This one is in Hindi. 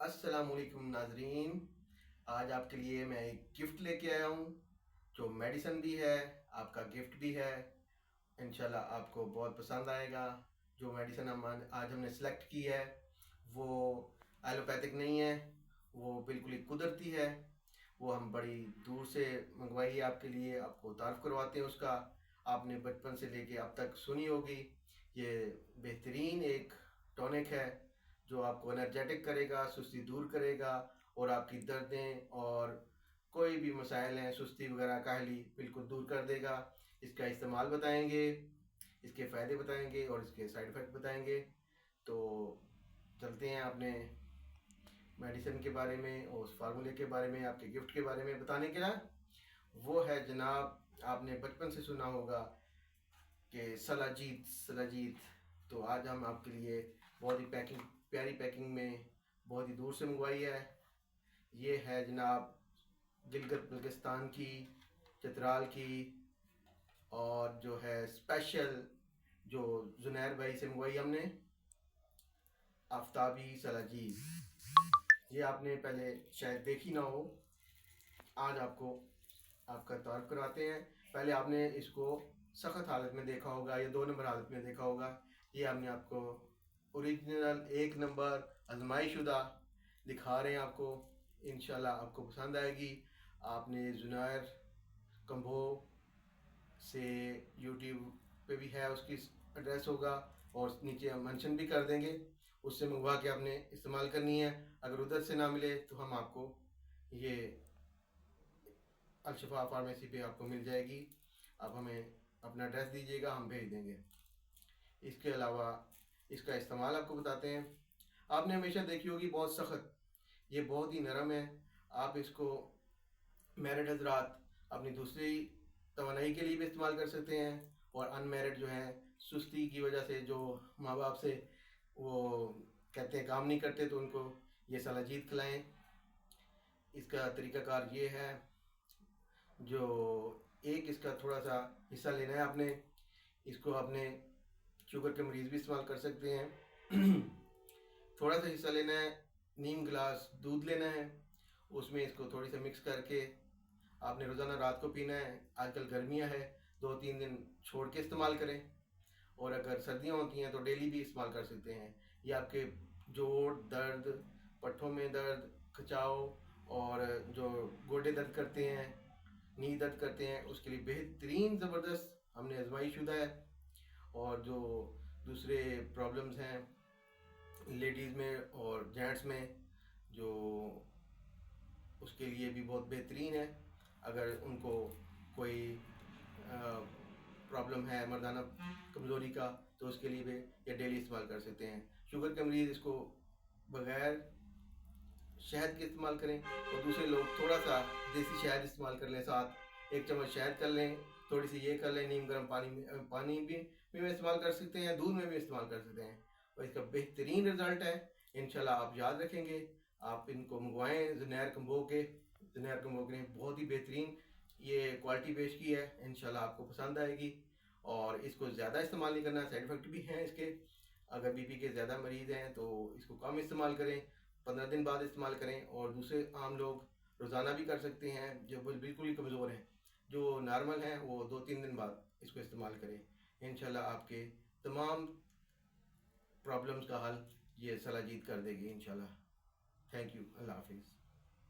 अस्सलामुअलैकुम नाजरीन। आज आपके लिए मैं एक गिफ्ट लेके आया हूँ जो मेडिसिन भी है, आपका गिफ्ट भी है। इंशाल्लाह आपको बहुत पसंद आएगा। जो मेडिसिन हम आज हमने सेलेक्ट की है वो एलोपैथिक नहीं है, वो बिल्कुल ही कुदरती है। वो हम बड़ी दूर से मंगवाई है आपके लिए, आपको तारुफ करवाते हैं उसका। आपने बचपन से लेके अब तक सुनी होगी। ये बेहतरीन एक टॉनिक है जो आपको एनर्जेटिक करेगा, सुस्ती दूर करेगा और आपकी दर्दें और कोई भी मसाइल हैं, सुस्ती वगैरह काहली बिल्कुल दूर कर देगा। इसका इस्तेमाल बताएंगे, इसके फ़ायदे बताएंगे और इसके साइड इफ़ेक्ट बताएंगे। तो चलते हैं अपने मेडिसिन के बारे में और उस फार्मूले के बारे में, आपके गिफ्ट के बारे में बताने के लिए। वो है जनाब, आपने बचपन से सुना होगा कि सलाजीत सलाजीत। तो आज हम आपके लिए बहुत ही प्यारी पैकिंग में बहुत ही दूर से मंगवाई है। ये है जनाब गिलगित बल्तिस्तान की, चित्राल की, और जो है स्पेशल जो जुनैर भाई से मंगवाई हमने, आफ्ताबी सलाजीत। ये आपने पहले शायद देखी ना हो। आज आपको आपका तारुफ करवाते हैं। पहले आपने इसको सख्त हालत में देखा होगा या 2 नंबर हालत में देखा होगा। ये हमने आपको ओरिजिनल 1 नंबर आजमाईशुदा दिखा रहे हैं आपको। इंशाल्लाह आपको पसंद आएगी। आपने जुनैर कंबो से यूट्यूब पे भी है, उसकी एड्रेस होगा और नीचे हम मेंशन भी कर देंगे। उससे मंगवा के आपने इस्तेमाल करनी है। अगर उधर से ना मिले तो हम आपको ये अलशफा फार्मेसी पे आपको मिल जाएगी। आप हमें अपना एड्रेस दीजिएगा, हम भेज देंगे। इसके अलावा इसका इस्तेमाल आपको बताते हैं। आपने हमेशा देखी होगी बहुत सख्त, ये बहुत ही नरम है। आप इसको मैरिड हजरात अपनी दूसरी तवानाई के लिए भी इस्तेमाल कर सकते हैं, और अनमैरिड जो है सुस्ती की वजह से, जो माँ बाप से वो कहते हैं काम नहीं करते, तो उनको ये सलाजीत खिलाएं। इसका तरीक़ाकार ये है, जो एक इसका थोड़ा सा हिस्सा लेना है आपने। इसको आपने शुगर के मरीज़ भी इस्तेमाल कर सकते हैं। थोड़ा सा हिस्सा लेना है, नीम गिलास दूध लेना है, उसमें इसको थोड़ी सा मिक्स करके आपने रोज़ाना रात को पीना है। आजकल गर्मियाँ है, 2-3 दिन छोड़ के इस्तेमाल करें, और अगर सर्दियाँ होती हैं तो डेली भी इस्तेमाल कर सकते हैं। ये आपके जोड़ दर्द, पट्ठों में दर्द, खिंचाव, और जो गोडे दर्द करते हैं, नी दर्द करते हैं, उसके लिए बेहतरीन ज़बरदस्त हमने आजमाई शुदा है। और जो दूसरे प्रॉब्लम्स हैं लेडीज़ में और जेंट्स में, जो उसके लिए भी बहुत बेहतरीन है। अगर उनको कोई प्रॉब्लम है मर्दाना कमज़ोरी का, तो उसके लिए भी ये डेली इस्तेमाल कर सकते हैं। शुगर के मरीज़ इसको बग़ैर शहद के इस्तेमाल करें, और दूसरे लोग थोड़ा सा देसी शहद इस्तेमाल कर लें, साथ 1 चम्मच शहद कर लें, थोड़ी सी ये कर लें, नीम गर्म पानी में भी इस्तेमाल कर सकते हैं, दूध में भी इस्तेमाल कर सकते हैं, और इसका बेहतरीन रिज़ल्ट है। इंशाल्लाह आप याद रखेंगे। आप इनको मंगवाएं जुनैर कंबो के। जुनैर कंबो ने बहुत ही बेहतरीन ये क्वालिटी पेश की है। इंशाल्लाह आपको पसंद आएगी। और इसको ज़्यादा इस्तेमाल नहीं करना, साइड इफ़ेक्ट भी हैं इसके। अगर बीपी के ज़्यादा मरीज़ हैं तो इसको कम इस्तेमाल करें, 15 दिन बाद इस्तेमाल करें। और दूसरे आम लोग रोज़ाना भी कर सकते हैं, जो बिल्कुल ही कमज़ोर हैं। जो नॉर्मल हैं वो 2-3 दिन बाद इसको इस्तेमाल करें। इंशाल्लाह आपके तमाम प्रॉब्लम्स का हल ये सलाजीत कर देगी इंशाल्लाह। Thank you. अल्लाह हाफिज़।